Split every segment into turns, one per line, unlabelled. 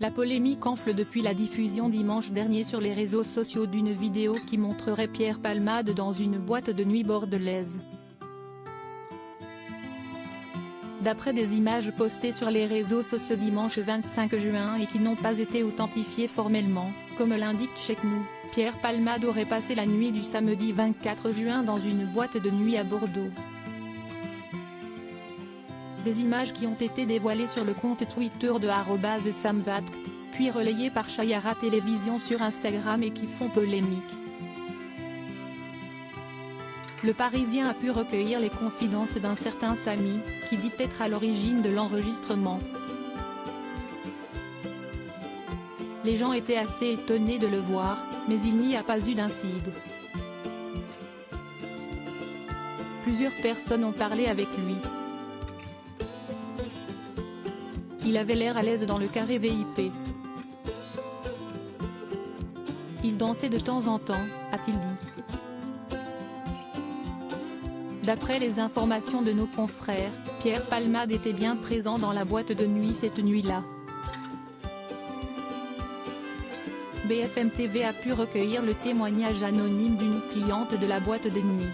La polémique enfle depuis la diffusion dimanche dernier sur les réseaux sociaux d'une vidéo qui montrerait Pierre Palmade dans une boîte de nuit bordelaise. D'après des images postées sur les réseaux sociaux dimanche 25 juin et qui n'ont pas été authentifiées formellement, comme l'indique Checknous, Pierre Palmade aurait passé la nuit du samedi 24 juin dans une boîte de nuit à Bordeaux. Des images qui ont été dévoilées sur le compte Twitter de @samvact, puis relayées par Chayara Télévision sur Instagram et qui font polémique. Le Parisien a pu recueillir les confidences d'un certain Samy, qui dit être à l'origine de l'enregistrement. Les gens étaient assez étonnés de le voir, mais il n'y a pas eu d'incident. Plusieurs personnes ont parlé avec lui. Il avait l'air à l'aise dans le carré VIP. Il dansait de temps en temps, a-t-il dit. D'après les informations de nos confrères, Pierre Palmade était bien présent dans la boîte de nuit cette nuit-là. BFM TV a pu recueillir le témoignage anonyme d'une cliente de la boîte de nuit.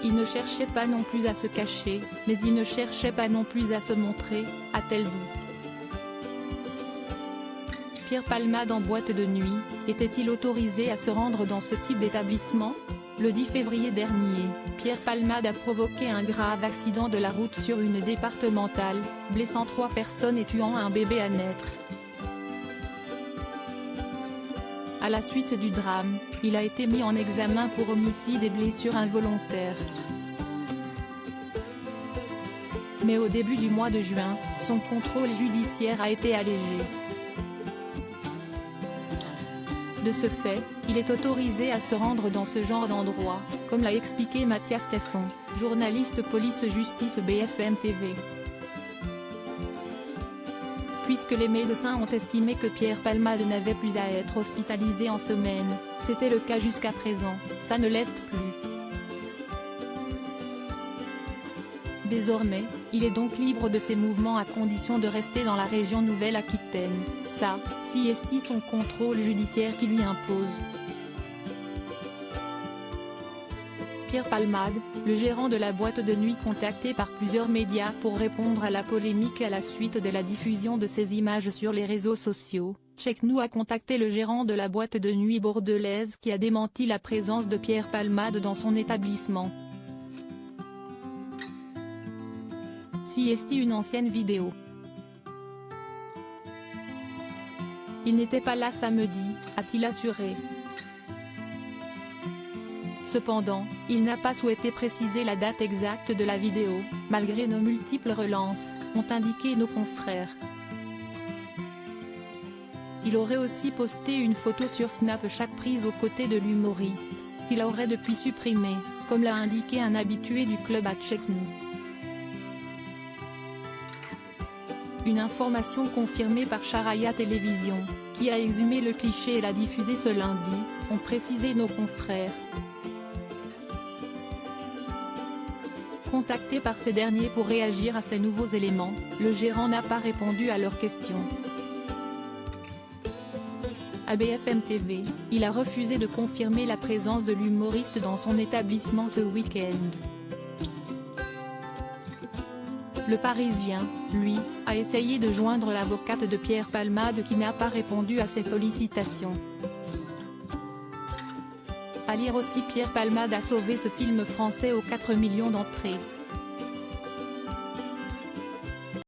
Il ne cherchait pas non plus à se cacher, mais il ne cherchait pas non plus à se montrer, a-t-elle dit. Pierre Palmade en boîte de nuit, était-il autorisé à se rendre dans ce type d'établissement? Le 10 février dernier, Pierre Palmade a provoqué un grave accident de la route sur une départementale, blessant 3 personnes et tuant un bébé à naître. À la suite du drame, il a été mis en examen pour homicide et blessures involontaires. Mais au début du mois de juin, son contrôle judiciaire a été allégé. De ce fait, il est autorisé à se rendre dans ce genre d'endroit, comme l'a expliqué Mathias Tesson, journaliste police-justice BFM TV. Puisque les médecins ont estimé que Pierre Palmade n'avait plus à être hospitalisé en semaine, c'était le cas jusqu'à présent, ça ne l'est plus. Désormais, il est donc libre de ses mouvements à condition de rester dans la région Nouvelle-Aquitaine, ça, si est son contrôle judiciaire qui lui impose. Pierre Palmade, le gérant de la boîte de nuit contacté par plusieurs médias pour répondre à la polémique à la suite de la diffusion de ces images sur les réseaux sociaux, Checknous a contacté le gérant de la boîte de nuit bordelaise qui a démenti la présence de Pierre Palmade dans son établissement. Si est une ancienne vidéo. Il n'était pas là samedi, a-t-il assuré. Cependant, il n'a pas souhaité préciser la date exacte de la vidéo, malgré nos multiples relances, ont indiqué nos confrères. Il aurait aussi posté une photo sur Snapchat prise aux côtés de l'humoriste, qu'il aurait depuis supprimé, comme l'a indiqué un habitué du club à Checknous. Une information confirmée par Chayara Télévision, qui a exhumé le cliché et l'a diffusé ce lundi, ont précisé nos confrères. Contacté par ces derniers pour réagir à ces nouveaux éléments, le gérant n'a pas répondu à leurs questions. À BFM TV, il a refusé de confirmer la présence de l'humoriste dans son établissement ce week-end. Le Parisien, lui, a essayé de joindre l'avocate de Pierre Palmade qui n'a pas répondu à ses sollicitations. À lire aussi Pierre Palmade a sauvé ce film français aux 4 millions d'entrées.